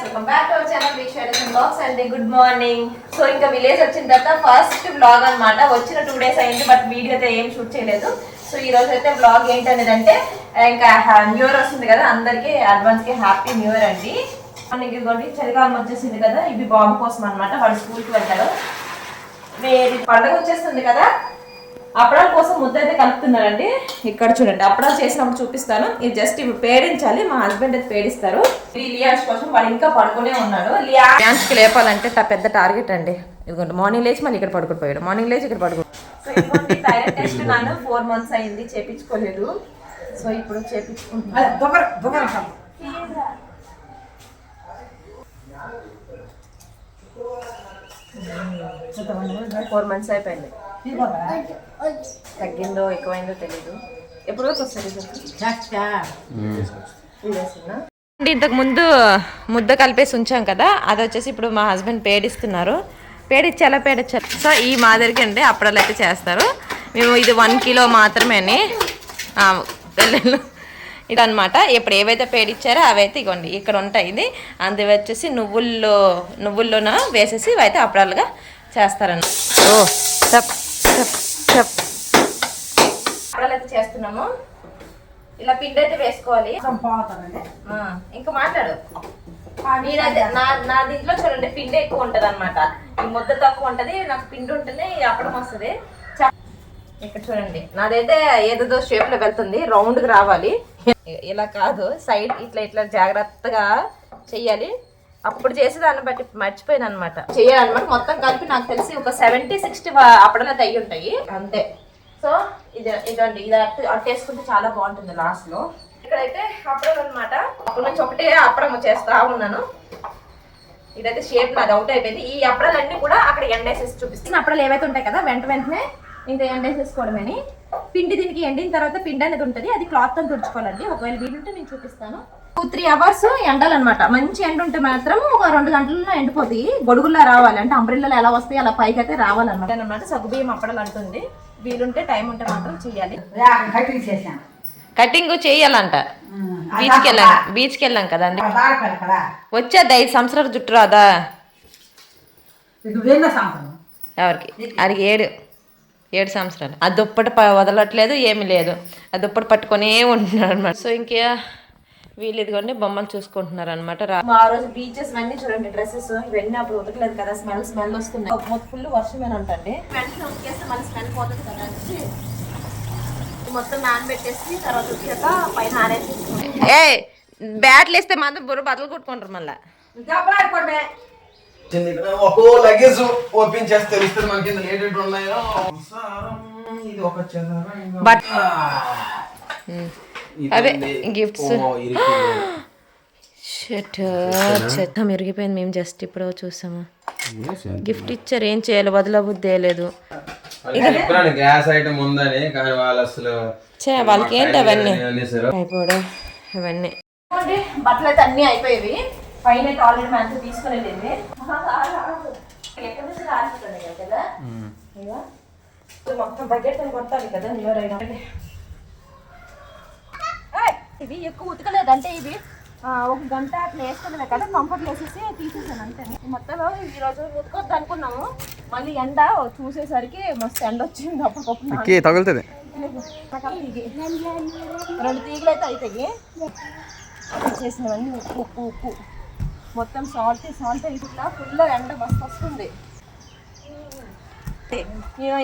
Welcome back to our channel విషయాలు blogs and good morning. So ఇంకా village వచ్చిన తర్వాత ఫస్ట్ బ్లాగ్ అన్నమాట. వచ్చిన 2 days అయింది, బట్ వీడియో అయితే ఏం షూట్ చేయలేదు. సో ఈ రోజు అయితే బ్లాగ్ ఏంటనేది అంటే ఇంకా న్యూ ఇయర్ వస్తుంది కదా, అందరికి అడ్వాన్స్ కి హ్యాపీ న్యూ ఇయర్ అండి. మనకి ఇదిగోండి చలికాలం వచ్చేసింది కదా, ఇవి బాబు కోసం అనమాట. వాడు స్కూల్కి వెళ్తాడు. మీరు పండుగ వచ్చేస్తుంది కదా, అప్పడాల కోసం ముద్ద అయితే కలుపుతున్నారండి. ఇక్కడ చూడండి, అప్పడాలు చేసినప్పుడు చూపిస్తాను. ఇది జస్ట్ ఇప్పుడు పేడించాలి. మా హస్బెండ్ అయితే పేడిస్తారు. లియాన్స్ కోసం వాడు ఇంకా పడుకునే ఉన్నాడు. లియాన్స్కి లేపాలంటే పెద్ద టార్గెట్ అండి. ఇదిగోండి మార్నింగ్ లేచి మళ్ళీ ఇక్కడ పడుకుపోయాడు, మార్నింగ్ లేచి ఇక్కడ పడుకో. సో ఇదిగోండి థైరాయిడ్ టెస్ట్ నాను 4 months అయింది, చేపించుకోలేదు. సో ఇప్పుడు చేపించుకుంటున్నాను. 4 months అయిపోయింది. తగ్గిందో ఎక్కువైందో తెలీదు. ఎప్పుడు వరకు వస్తుంది? ఇంతకు ముందు ముద్ద కలిపేసి ఉంచాం కదా, అది వచ్చేసి ఇప్పుడు మా హస్బెండ్ పేడిస్తున్నారు. పేడిచ్చి ఎలా పేడిచ్చారు. సో ఈ మాదిరికి అండి అప్పడాలు అయితే చేస్తారు. మేము ఇది 1 kilo మాత్రమే పిల్లలు ఇదనమాట. ఇప్పుడు ఏవైతే పేడిచ్చారో అవైతే ఇగోండి ఇక్కడ ఉంటాయి. ఇది అందులో వచ్చేసి నువ్వుల్లోన వేసేసి ఇవైతే అప్పడాలుగా చేస్తారన్న. ఓ చప్ చప్ చప్ అప్పడాలు అయితే చేస్తున్నాము. ఇలా పిండి అయితే వేసుకోవాలి. ఇంకా మాట్లాడు. నా దీంట్లో చూడండి పిండి ఎక్కువ ఉంటది అనమాట. ఈ ముద్ద తక్కువ ఉంటది, నాకు పిండి ఉంటేనే అప్పడం వస్తుంది. ఇక్కడ చూడండి నాదైతే ఏదో షేప్ లో వెళ్తుంది, రౌండ్ గా రావాలి. ఇలా కాదు, సైడ్ ఇట్లా ఇట్లా జాగ్రత్తగా చెయ్యాలి. అప్పుడు చేసేదాన్ని బట్టి మర్చిపోయాను అనమాట చెయ్యాలన్నమాట. మొత్తం కలిపి నాకు తెలిసి ఒక 70-60 అప్పడాలు అయితే అయ్యి ఉంటాయి అంతే. సో ఇదండి, ఇది అట్టేసుకుంటే చాలా బాగుంటుంది లాస్ట్ లో. ఇక్కడైతే అప్పడాలు అనమాట. అప్పటి నుంచి ఒకటే అప్పడం చేస్తా ఉన్నాను. ఇదైతే షేప్ నాది అవుట్ అయిపోయింది. ఈ అప్పడాలన్నీ కూడా అక్కడ ఎండేసేసి చూపిస్తుంది. అప్పడాలు ఏవైతే ఉంటాయి కదా, వెంటనే ఇంత ఎండేసేసుకోవడమని. పిండి దీనికి ఎండిన తర్వాత పిండి అనేది ఉంటుంది, అది క్లాత్ తో తుడుచుకోవాలండి. ఒకవేళ వీలుంటే నేను చూపిస్తాను. 2-3 hours ఎండాలన్నమాట. మంచి ఎండ ఉంటే మాత్రం ఒక 2 గంటల్లో ఎండిపోతాయి. గొడుగుల్లా రావాలి అంటే అంబ్రెల్లాలు ఎలా వస్తాయి అలా పైకి అయితే రావాలన్నమాట. సగ్గుబియ్యం అప్పడాలు అంటుంది. వీలుంటే టైం ఉంటే మాత్రం చెయ్యాలి. కటింగ్ చెయ్యాలంట. బీచ్కి వెళ్ళాం కదా అండి. వచ్చేది 5 సంవత్సరాలు జుట్టు రాదా ఎవరికి? అది 7 సంవత్సరాలు. ఆ దుప్పటి వదలట్లేదు, ఏమి లేదు. ఆ దుప్పటి పట్టుకొనే ఉంటున్నారు అనమాట. సో ఇంకా వీళ్ళు ఇదిగోండి బొమ్మలు చూసుకుంటున్నారు అనమాట. ఆ రోజు బీచెస్ అన్నీ చూడండి, డ్రెస్సెస్ ఇవన్నీ అప్పుడు ఉతకలేదు కదా, స్మెల్ వస్తున్నాయి. ఫుల్ వర్షమేనా ఉంటుంది. వెంటనే ఉతికేస్తే మళ్ళీ స్మెల్ పోతుంది కదా అనేసి మొత్తం నానబెట్టేసి తర్వాత ఉతికాక పైన ఆరేసి బ్యాట్లు వేస్తే మాత్రం బుర్ర బదులు కొట్టుకుంటారు మళ్ళీ. ఒక్కో లగేజ్ ఓపెన్ చేస్తే తెలుస్తుంది మనకి ఏంటంటే ఉన్నాయో. ఇది ఒక బట్ అదే గిఫ్ట్స్ మెరిగిపోయింది. మేము జస్ట్ ఇప్పుడు చూసాము. గిఫ్ట్ ఇచ్చారు, ఏం చేయాలి, వదలబుద్ధి లేదు. గ్యాస్ ఐటమ్ ఉందని కానీ వాళ్ళు అసలు వాళ్ళకి ఏంటి అవన్నీ అయిపోవడం. అవన్నీ బట్టలు అయితే అన్నీ అయిపోయేవి. పైన అయితే ఆల్రెడీ మంచి తీసుకుని వెళ్ళింది. కదా మొత్తం బకెట్ కొట్టాలి కదా న్యూ ఇయర్ అయినా. ఇవి ఎక్కువ ఉతకలేదు అంటే ఇవి 1 గంట అట్లా వేసుకునే కదా, కంఫర్ట్లు వేసేసి తీసేసాను అంతే. మొత్తం ఈరోజు ఉతకొద్దు అనుకున్నాము, మళ్ళీ ఎండ చూసేసరికి మస్తు ఎండ వచ్చింది. అప్పటికప్పుడు తగులుతుంది. 2 తీగలు అయితే అవుతాయి. చేసినవన్నీ ఉప్పు మొత్తం సాల్ట్ ఇట్లా ఫుల్ ఎండ మస్తు వస్తుంది.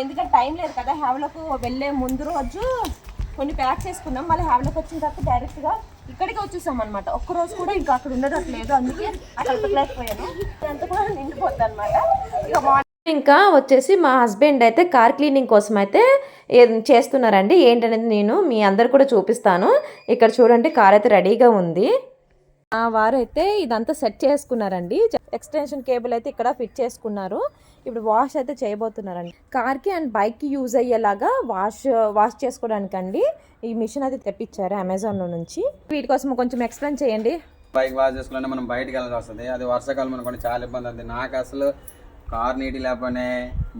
ఎందుకంటే టైం లేదు కదా, హ్యావ్లోకి వెళ్ళే ముందు రోజు కొన్ని ప్యాక్ చేసుకున్నాం. మళ్ళీ హ్యావ్లోకి వచ్చిన తర్వాత డైరెక్ట్గా ఇక్కడికి వచ్చేసాం అనమాట. ఒక్కరోజు కూడా ఇంకా అక్కడ ఉండట్లేదు, అందుకే అక్కడ పెట్టలేకపోయాను. అంతా కూడా నిండిపోద్ది అనమాట. ఇంకా వచ్చేసి మా హస్బెండ్ అయితే కార్ క్లీనింగ్ కోసం అయితే చేస్తున్నారండి. ఏంటనేది నేను మీ అందరు కూడా చూపిస్తాను. ఇక్కడ చూడండి, కార్ అయితే రెడీగా ఉంది. వారు అయితే ఇదంతా సెట్ చేసుకున్నారండి. ఎక్స్టెన్షన్ కేబుల్ అయితే ఇక్కడ ఫిట్ చేసుకున్నారు. ఇప్పుడు వాష్ అయితే చేయబోతున్నారండి. కార్కి అండ్ బైక్కి యూజ్ అయ్యేలాగా వాష్ చేసుకోవడానికండి ఈ మిషన్ అయితే తెప్పించారు అమెజాన్లో నుంచి. వీటి కోసం కొంచెం ఎక్స్ప్లెయిన్ చేయండి. బైక్ వాష్ చేసుకోవాలంటే మనం బయటకు వెళ్ళాల్సి వస్తుంది. అది వర్షాకాలం అనుకోండి చాలా ఇబ్బంది అవుతుంది. నాకు అసలు కార్ నీట్గా లేకపోయినా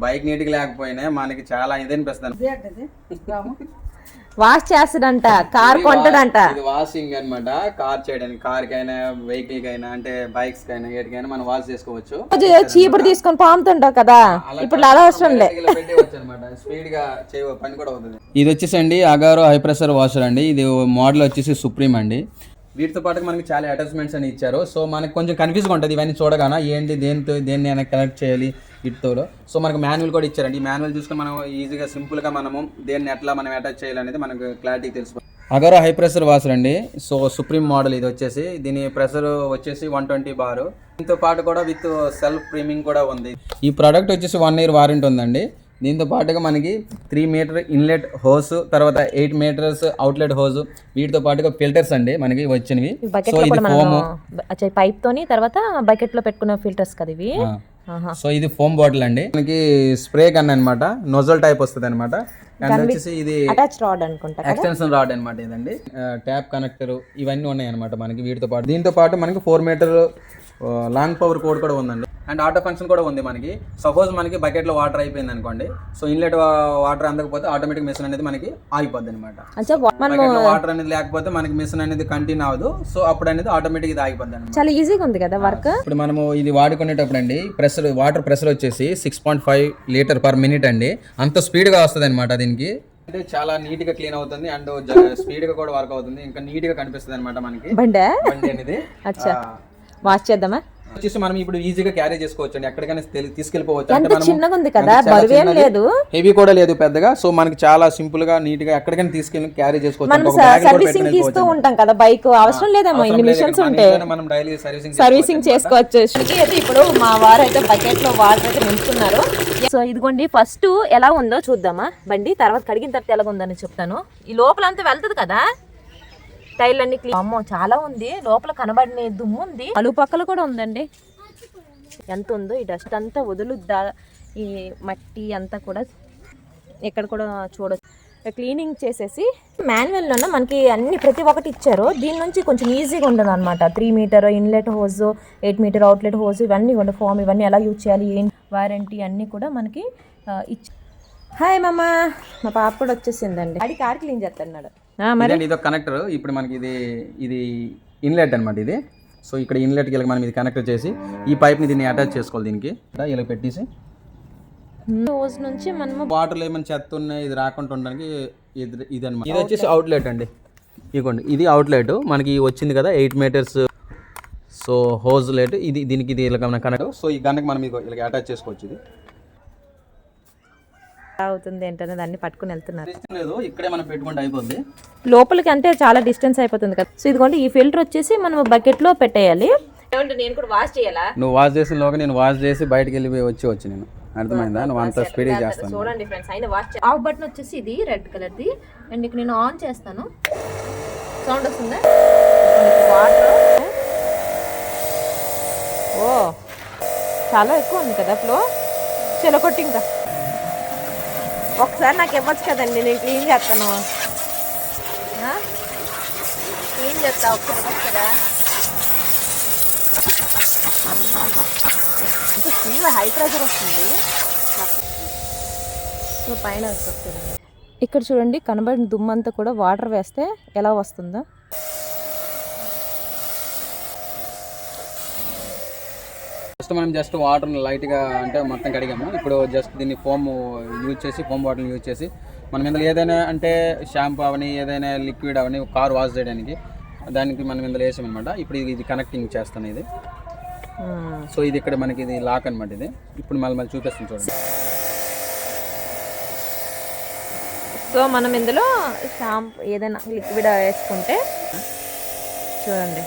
బైక్ నీట్గా లేకపోయినా మనకి చాలా ఇది అనిపిస్తుంది. వాష్ చేస్తాడంట, కార్ కొంటాడంట. ఇది వాషింగ్ అన్నమాట. కార్ చేయడానికి, కార్ కైనా వెహికల్ కైనా అంటే బైక్స్ కైనా ఏటికైనా మనం వాష్ చేసుకోవచ్చు. చీపురు తీసుకొని పాముతుంటావు కదా, ఇప్పుడు అలా అవసరం లే. స్పీడ్ గా చేయ పని కూడా అవుతుంది. ఇది వచ్చేసి అండి అగారో హై ప్రెషర్ వాషర్ అండి. ఇది మోడల్ వచ్చేసి సుప్రీం అండి. వీటితో పాటు మనకి చాలా అటాచ్మెంట్స్ అని ఇచ్చారు. సో మనకి కొంచెం కన్ఫ్యూజ్గా ఉంటుంది ఇవన్నీ చూడగానే, ఏంటి దేన్ని అయినా కనెక్ట్ చేయాలి వీటితో. సో మనకు మాన్యువల్ కూడా ఇచ్చారండి. ఈ మాన్యువల్ చూసుకొని మనం ఈజీగా సింపుల్గా మనము దేన్ని ఎట్లా మనం అటాచ్ చేయాలనేది మనకు క్లారిటీ తెలుసు. అగారో హై ప్రెషర్ వాషర్ అండి. సో సుప్రీం మోడల్ ఇది వచ్చేసి, దీని ప్రెషర్ వచ్చేసి 120 బార్. దీంతో పాటు కూడా విత్ సెల్ఫ్ ప్రీమింగ్ కూడా ఉంది. ఈ ప్రోడక్ట్ వచ్చేసి 1 year వారంటీ ఉందండి. దీంతో పాటుగా మనకి 3 meter ఇన్లెట్ హోస్, తర్వాత 8 meters అవుట్లెట్ హోస్, వీటితో పాటుగా ఫిల్టర్స్ అండి మనకి వచ్చినవి. సో ఇది ఫోమ్ పైప్ తోని తర్వాత బకెట్ లో పెట్టుకున్న ఫిల్టర్స్ కదా ఇవి. సో ఇది ఫోమ్ బాటిల్ అండి. మనకి స్ప్రే గన్ అన్నమాట, నోజల్ టైప్ వస్తుంది అనమాట. అండ్ వచ్చేసి ఇది అటాచ్ రాడ్ అనుకుంటా, ఎక్స్టెన్షన్ రాడ్ అనమాట ఇదండి. ట్యాప్ కనెక్టర్ ఇవన్నీ ఉన్నాయి అనమాట మనకి వీటితో పాటు. దీంతో పాటు మనకి 4 meter లాంగ్ పవర్ కోడ్ కూడా ఉందండి. అండ్ ఆటో ఫంక్షన్ కూడా ఉంది మనకి. సపోజ్ మనకి బకెట్ లో వాటర్ అయిపోయింది అనుకోండి, సో ఇన్లెట్ వాటర్ అందకపోతే ఆటోమేటిక్ మిషన్ అనేది మనకి ఆగిపోద్ది అనమాట. వాటర్ అనేది లేకపోతే మనకి మిషన్ అనేది కంటిన్యూ అవ్వదు. సో అప్పుడు అనేది ఆటోమేటిక్ ఇది ఆగిపోద్ది అనమాట. చాలా ఈజీగా ఉంది కదా వర్క్. ఇప్పుడు మనము ఇది వాడుకునేటప్పుడు అండి వాటర్ ప్రెషర్ వచ్చేసి 6.5 liter per minute అండి. అంత స్పీడ్ గా వస్తుంది అనమాట దీనికి. అంటే చాలా నీట్ గా క్లీన్ అవుతుంది అండ్ స్పీడ్ గా కూడా వర్క్ అవుతుంది. ఇంకా నీట్ గా కనిపిస్తుంది అనమాట మనకి బండి అనేది. వాష్ చేద్దామా వచ్చేసి మనం ఇప్పుడు ఈజీగా క్యారీ చేసుకోవచ్చు అండి, ఎక్కడికైనా తీసుకెళ్ళిపోవచ్చు. అంటే చిన్నగా ఉంది కదా, బరువేం లేదు, హెవీ కూడా లేదు పెద్దగా. సో మనకి చాలా సింపుల్ గా నీట్ గా ఎక్కడికైనా తీసుకెళ్ళి క్యారీ చేసుకోవచ్చు. సర్వీసింగ్ తీస్తూ ఉంటాం కదా బైక్, అవసరం లేదమ్మా ఇన్ని మిషన్స్ ఉంటే మనం డైలీ సర్వీసింగ్ చేసుకోవచ్చు. ఇప్పుడు మా వారు అయితే బకెట్ లో వాటర్ అయితే నింపుతున్నారు. సో ఇదిగోండి, ఫస్ట్ ఎలా ఉందో చూద్దామా బండి, తర్వాత కడిగిన తర్వాత ఎలా ఉందని చెప్తాను. ఈ లోపల అంతా వెళ్తుంది కదా, టైల్ అన్ని క్లీన్. అమ్మో చాలా ఉంది లోపల, కనబడిన దుమ్ము ఉంది, అలుగు పక్కల కూడా ఉందండి. ఎంత ఉందో ఈ డస్ట్ అంతా వదులుద్దా, ఈ మట్టి అంతా కూడా ఇక్కడ కూడా చూడొచ్చు. క్లీనింగ్ చేసేసి మాన్యువల్లోనే మనకి అన్ని ప్రతి ఒక్కటి ఇచ్చారు. దీని నుంచి కొంచెం ఈజీగా ఉంటుంది అనమాట. 3 meter inlet hose, 8 meter outlet hose, ఇవన్నీ కూడా ఫామ్, ఇవన్నీ ఎలా యూజ్ చేయాలి, వారంటీ అన్నీ కూడా మనకి ఇచ్చి. హాయ్ మామా, మా పాప కూడా వచ్చేసిందండి. అది కార్ క్లీన్ చేస్తున్నాడు. ఇది కనెక్టర్. ఇప్పుడు మనకి ఇది ఇన్లెట్ అనమాట ఇది. సో ఇక్కడ ఇన్లెట్ కి మనం ఇది కనెక్ట్ చేసి ఈ పైప్ ని దీన్ని అటాచ్ చేసుకోవాలి. దీనికి ఇలా పెట్టేసి హోజ్ నుంచి మనం వాటర్ లో ఏమైనా చెత్త ఉన్నాయి ఇది రాకుండా ఉండడానికి ఇది అనమాట. ఇది వచ్చేసి అవుట్లెట్ అండి. ఇదిగోండి, ఇది అవుట్లెట్ మనకి వచ్చింది కదా 8 meters. సో హోజ్ లెట్ ఇది, దీనికి ఇది ఇలా కనెక్ట్. సో ఈ గన్నకి మనం ఇలా అటాచ్ చేసుకోవచ్చు. ఇది అవుతుంది ఏంటనే దాన్ని పట్టుకుని వెళ్తున్నారు. ఇక్కడే మనం పెట్టుకుంటే అయిపోద్ది. లోపలికి అంటే చాలా డిస్టెన్స్ అయిపోతుంది కదా. సో ఇదిగోండి, ఈ ఫిల్టర్ వచ్చేసి మనం బకెట్ లో పెట్టేయాలి. నేను కూడా వాష్ చేయాలా? నువ్వు వాష్ చేసిన లోగా నేను వాష్ చేసి బయటకు వెళ్ళి వచ్చి నేను అర్థమైందా? నువ్వు అంత స్పీడ్ చేస్తాను. చూడండి ఫ్రెండ్స్, అయినా వాష్ ఆఫ్ బటన్ వచ్చేసి ఇది రెడ్ కలర్ ది. అండ్ ఇక్కడ నేను ఆన్ చేస్తాను, సౌండ్ వస్తుందా? వాటర్ ఓ చాలా ఎక్కువ ఉంది కదా ఫ్లో. చలో కొట్టి ఇంకా ఒకసారి నాకు ఇవ్వచ్చు కదండి, నేను క్లీన్ చేస్తాను. క్లీన్ చేస్తా ఒకసారి కదా. ఇంకా హై ప్రెషర్ వస్తుంది. సో పైన వస్తుంది. ఇక్కడ చూడండి, కనబడిన దుమ్మంతా కూడా వాటర్ వేస్తే ఎలా వస్తుందో. ఫస్ట్ మనం జస్ట్ వాటర్ లైట్ గా అంటే మొత్తం కడిగాము. ఇప్పుడు జస్ట్ దీన్ని ఫోమ్ యూజ్ చేసి, ఫోమ్ బాటిల్ యూజ్ చేసి మనం ఇందులో ఏదైనా అంటే షాంపూ అవని ఏదైనా లిక్విడ్ అవని కార్ వాష్ చేయడానికి దానికి మనం ఇందులో వేసామన్నమాట. ఇప్పుడు ఇది కనెక్టింగ్ చేస్తాను ఇది. సో ఇది ఇక్కడ మనకి ఇది లాక్ అనమాట. ఇది ఇప్పుడు మళ్ళీ చూపిస్తాను చూడండి. సో మనం ఇందులో షాంపూ ఏదైనా లిక్విడ్ వేసుకుంటే చూడండి.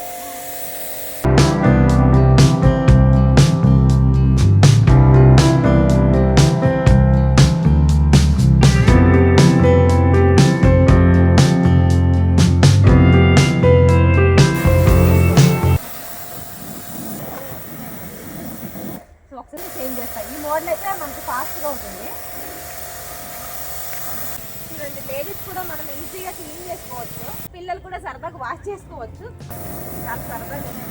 చేంజ్ చేస్తాయి. ఈ మోడల్ అయితే మనకు ఫాస్ట్గా ఉంటుంది. చూడండి, లేడీస్ కూడా మనం ఈజీగా క్లీన్ చేసుకోవచ్చు, పిల్లలు కూడా సరదాగా వాష్ చేసుకోవచ్చు. చాలా సరదాగా ఉంటుంది.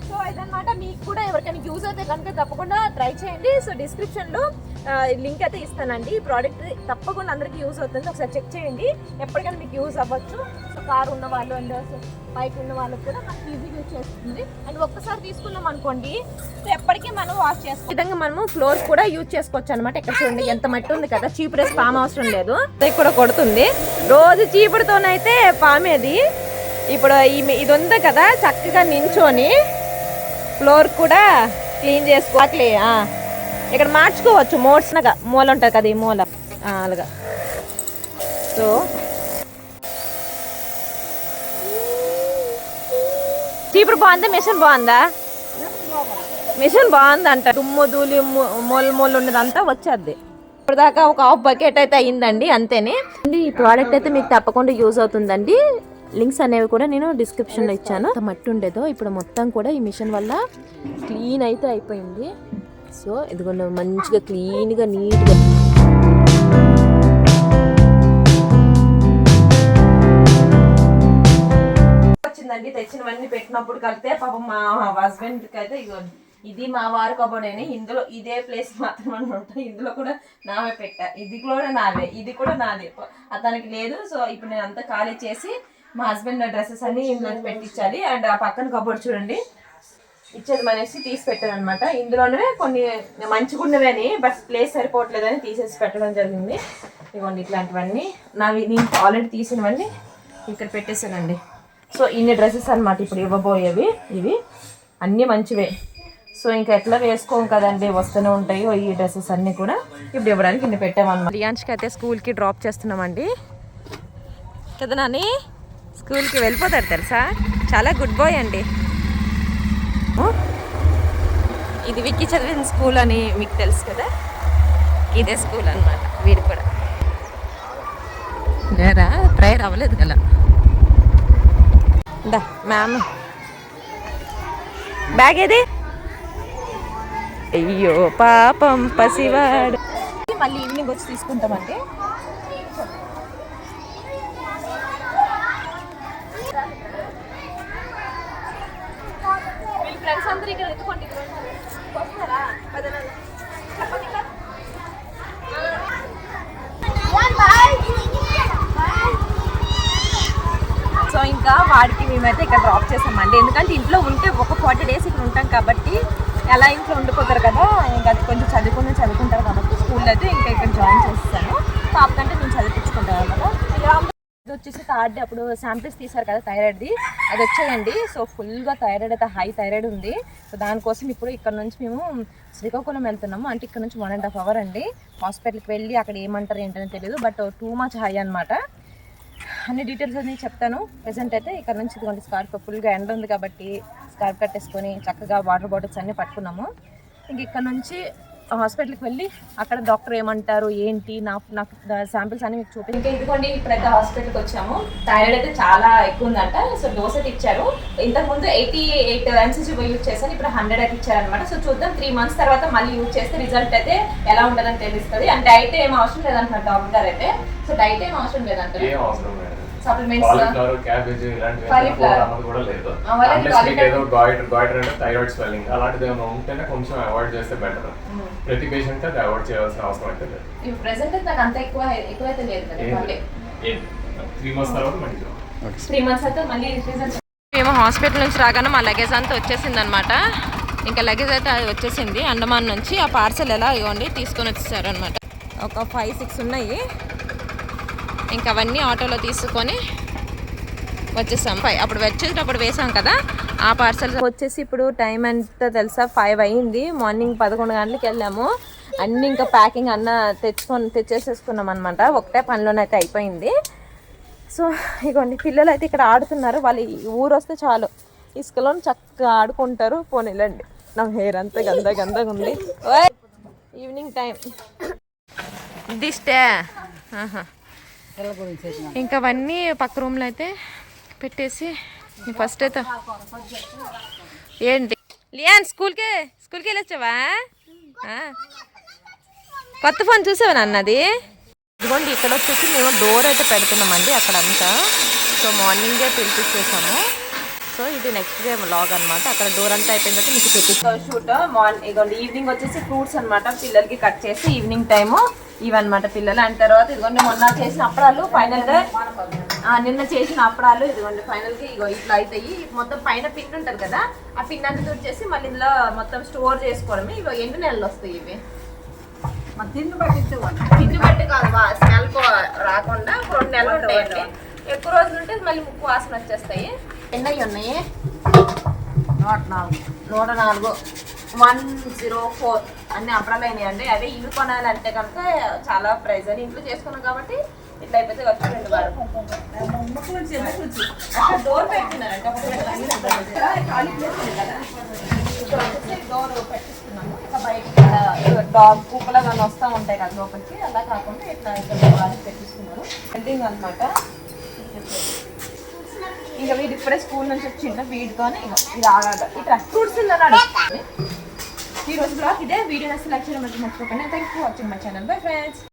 సో ఇదన్నమాట, మీకు కూడా ఎవరికైనా యూజ్ అయితే కనుక తప్పకుండా ట్రై చేయండి. సో డిస్క్రిప్షన్లో లింక్ అయితే ఇస్తానండి. ఈ ప్రోడక్ట్ తప్పకుండా అందరికీ యూజ్ అవుతుంది, ఒకసారి చెక్ చేయండి. ఎప్పటికైనా మీకు యూజ్ అవ్వచ్చు. సో కారు ఉన్న వాళ్ళు అండ్ బైక్ ఉన్న వాళ్ళకి కూడా మనకి ఈజీగా యూజ్ చేస్తుంది. అండ్ ఒక్కసారి తీసుకున్నాం అనుకోండి సో ఎప్పటికీ మనం వాష్ చేసుకో విధంగా మనము ఫ్లోర్ కూడా యూజ్ చేసుకోవచ్చు అనమాట. ఇక్కడ చూడండి ఎంత మట్టి ఉంది కదా, చీపురేసి పాము అవసరం లేదు, కూడా కొడుతుంది. రోజు చీపుడుతోనైతే పామేది. ఇప్పుడు ఇది ఉంది కదా, చక్కగా నించొని ఫ్లోర్ కూడా క్లీన్ చేసుకోవాలి. ఇక్కడ మార్చుకోవచ్చు, మోడ్స్నగా మూల ఉంటుంది కదా, ఈ మూల అలాగా. సో చీపురు బాగుందా, మిషన్ బాగుందా? మిషన్ బాగుందంట. దుమ్ము ధూళి మూల ఉన్నదంతా వచ్చేది. ఇప్పుడు దాకా ఒక హాఫ్ బకెట్ అయితే అయ్యిందండి, అంతేనే. ఈ ప్రోడక్ట్ అయితే మీకు తప్పకుండా యూజ్ అవుతుందండి. లింక్స్ అనేవి కూడా నేను డిస్క్రిప్షన్లో ఇచ్చాను. మట్టి ఉండేదో ఇప్పుడు మొత్తం కూడా ఈ మిషన్ వల్ల క్లీన్ అయితే అయిపోయింది. సో ఇదిగోండి మంచిగా క్లీన్గా నీట్గా వచ్చిందండి. తెచ్చినవన్నీ పెట్టినప్పుడు కలిపితే పాపం మా హస్బెండ్కి అయితే ఇది మా వారు కబోర్డేని, ఇందులో ఇదే ప్లేస్ మాత్రమే ఉంటాయి. ఇందులో కూడా నావే పెట్టా, ఇది కూడా నాదే, ఇది కూడా నాదే, అతనికి లేదు. సో ఇప్పుడు నేను అంతా ఖాళీ చేసి మా హస్బెండ్ డ్రెస్సెస్ అన్ని ఇందులో పెట్టించాలి. అండ్ ఆ పక్కన కబోర్డ్ చూడండి ఇచ్చేది మనేసి తీసి పెట్టాను అనమాట. ఇందులోనే కొన్ని మంచిగా ఉన్నవని బట్ ప్లేస్ సరిపోవట్లేదని తీసేసి పెట్టడం జరిగింది. ఇవ్వండి ఇట్లాంటివన్నీ నేను ఆల్రెడీ తీసినవన్నీ ఇక్కడ పెట్టేశానండి. సో ఇన్ని డ్రెస్సెస్ అనమాట ఇప్పుడు ఇవ్వబోయేవి. ఇవి అన్నీ మంచివే. సో ఇంకా ఎట్లా వేసుకోం కదండి, వస్తూనే ఉంటాయి ఈ డ్రెస్సెస్ అన్నీ కూడా. ఇప్పుడు ఇవ్వడానికి ఇన్ని పెట్టామన్నమాట. రియాన్ష్కి అయితే స్కూల్కి డ్రాప్ చేస్తున్నామండి కదా నాని. స్కూల్కి వెళ్ళిపోతారు తెలుసా, చాలా గుడ్ బాయ్ అండి. ఇది విక్కీ చదివిన స్కూల్ అని మీకు తెలుసు కదా, ఇదే స్కూల్ అనమాట. వీడు కూడా లేరా, ప్రేయర్ అవ్వలేదు కదా. దా మ్యామ్ బ్యాగ్ ఏది? అయ్యో పాపం పసివాడు. మళ్ళీ ఈవినింగ్ వచ్చి తీసుకుంటామండి. ఫ్రెండ్స్ అందరూ ఇక్కడ ఎత్తుకోండి, వస్తున్నారా? సో ఇంకా వాడికి మేమైతే ఇక్కడ డ్రాప్ చేసామండి. ఎందుకంటే ఇంట్లో ఉంటే ఒక 40 days ఇక్కడ ఉంటాం కాబట్టి ఎలా ఇంట్లో ఉండిపోతారు కదా, ఇంకా అది కొంచెం చదువుకుంటారు కాబట్టి స్కూల్లో అయితే ఇంకా ఇక్కడ జాయిన్ చేస్తాను. పాప కంటే నేను చదివించుకుంటాను కదా. ఇది వచ్చేసి థర్డ్ అప్పుడు శాంపిల్స్ తీశారు కదా థైరాయిడ్ది, అది వచ్చాయండి. సో ఫుల్గా థైరాయిడ్ అయితే హై థైరాయిడ్ ఉంది. సో దానికోసం ఇప్పుడు ఇక్కడ నుంచి మేము శ్రీకాకుళం వెళ్తున్నాము. అంటే ఇక్కడ నుంచి 1.5 hours అండి. హాస్పిటల్కి వెళ్ళి అక్కడ ఏమంటారు ఏంటని తెలియదు, బట్ టూ మచ్ హై అనమాట. అన్ని డీటెయిల్స్ అన్నీ చెప్తాను. ప్రెసెంట్ అయితే ఇక్కడ నుంచి ఇదిగోండి స్కార్ఫ్, ఫుల్గా ఎండ ఉంది కాబట్టి స్కార్ఫ్ కట్టేసుకొని చక్కగా వాటర్ బాటిల్స్ అన్నీ పట్టుకున్నాము. ఇంక ఇక్కడ నుంచి హాస్పిటల్కి వెళ్ళి అక్కడ డాక్టర్ ఏమంటారు ఏంటి నాకు శాంపిల్స్ అన్ని మీకు చూపి. ఇంకా ఇదిగోండి ఇప్పుడైతే హాస్పిటల్కి వచ్చాము. థైరాయిడ్ అయితే చాలా ఎక్కువ ఉందంట. సో డోస్ అయితే ఇచ్చారు. ఇంతకుముందు 88 mcg యూజ్ చేశాను, ఇప్పుడు 100 అయితే ఇచ్చారనమాట. సో చూద్దాం 3 months తర్వాత మళ్ళీ యూజ్ చేస్తే రిజల్ట్ అయితే ఎలా ఉంటుందని తెలుస్తుంది. అండ్ డైట్ ఏం అవసరం లేదంటున్నారు డాక్టర్ గారు అయితే. సో డైట్ ఏం అవసరం లేదంటారు, సప్లిమెంట్స్ క్యాబేజ్ ఇలాంటివి కూడా లేదు. గాయిటర్ అంటే థైరాయిడ్ స్వెల్లింగ్ అలాంటిది ఏమైనా ఉంటేనే కొంచెం అవాయిడ్ చేస్తే బెటర్. ప్రతి పేషెంట్ అది అవాయిడ్ చేయాల్సిన అవసరం అయితే లేదు. ఇప్పుడు ప్రెసెంట్ నాకు అంత ఎక్కువైతే లేదు కదా. 3 months తర్వాత మళ్ళీ 3 months అయితే మళ్ళీ రిజల్ట్. మేము హాస్పిటల్ నుంచి రాగానే మా లగేజ్ అంతా వచ్చేసింది అనమాట. ఇంకా లగేజ్ అయితే వచ్చేసింది అండమాన్ నుంచి. ఆ పార్సల్ ఎలా ఇవ్వండి తీసుకొని వచ్చేసారు అనమాట. ఒక 5-6 ఉన్నాయి. ఇంకా అవన్నీ ఆటోలో తీసుకొని వచ్చేసాం. అప్పుడు వచ్చేటప్పుడు వేసాం కదా ఆ పార్సల్ వచ్చేసి. ఇప్పుడు టైం ఎంత తెలుసా, 5 అయ్యింది. మార్నింగ్ 11 గంటలకు వెళ్ళాము. అన్నీ ఇంకా ప్యాకింగ్ అన్న తెచ్చేసేసుకున్నాం అనమాట. ఒకటే పనిలోనైతే అయిపోయింది. సో ఇగోండి పిల్లలు అయితే ఇక్కడ ఆడుతున్నారు. వాళ్ళు ఊరు వస్తే చాలు ఇసుకలో చక్కగా ఆడుకుంటారు. పోనీలండి, నా హెయిర్ అంతా గందగా ఉంది. ఈవినింగ్ టైం దిష్టే. ఇంకా అవన్నీ పక్క రూమ్లో అయితే పెట్టేసి ఫస్ట్ అయితే ఏంటి లియాన్ స్కూల్కి వెళ్ళొచ్చావా? కొత్త ఫోన్ చూసావా అన్నది? ఇదిగోండి ఇక్కడ వచ్చేసి మేము డోర్ అయితే పెడుతున్నామండి అక్కడంతా. సో మార్నింగే పిలిపించేసాము. సో ఇది నెక్స్ట్ డే వ్లాగ్ అనమాట. అక్కడ డోర్ అంతా అయిపోయిన తర్వాత మీకు చూపిస్తాను. షూట్ మార్నింగ్ ఇదిగోండి ఈవినింగ్ వచ్చేసి ఫ్రూట్స్ అనమాట పిల్లలకి కట్ చేసి ఈవినింగ్ టైము ఇవన్నమాట పిల్లలు. అండ్ తర్వాత ఇదిగోండి మొన్న చేసిన అప్పడాలు ఫైనల్గా నిన్న చేసిన అప్పడాలు ఇదిగోండి ఫైనల్గా ఇగో ఇట్లా అవుతాయి. మొత్తం పైన పిన్ ఉంటుంది కదా, ఆ పిన్ అంతా తుడిచేసి మళ్ళీ ఇందులో మొత్తం స్టోర్ చేసుకోవడమే. ఇగో ఎన్ని నెలలు వస్తాయి ఇవి? తిండి బట్టి కాదు, స్మెల్ రాకుండా 2 నెలలు ఉంటాయండి. ఎక్కువ రోజులు ఉంటే మళ్ళీ ముక్కు వాసన వచ్చేస్తాయి. ఎన్నయ్యి ఉన్నాయి? 104 104 అన్ని అప్పడాలు అయినాయండి. అదే ఇల్లు కొనాలంటే కనుక చాలా ప్రైస్ అని ఇంట్లో చేసుకున్నాం కాబట్టి ఇట్లా అయిపోతే వచ్చి డోర్ పెడుతున్నారంటే డోర్ పెట్టిస్తున్నాము. ఇక బయట డాగ్ కుక్కలు కానీ వస్తూ ఉంటాయి కదా లోపలికి, అలా కాకుండా ఇట్లా ఇక్కడ పెట్టిస్తున్నారు. బిల్డింగ్ అనమాట. ఇంకా వీడు ఇప్పుడే స్కూల్ నుంచి వచ్చిండ, వీడితోనే ఇది ఆగాలి ఇట్లా ఫ్రూట్స్ ఈ రోజు బ్లాగ్ ఇదే. వీడియో నచ్చితే లైక్ చేయడం మర్చిపోకండి. Thank you for watching my channel. Bye friends.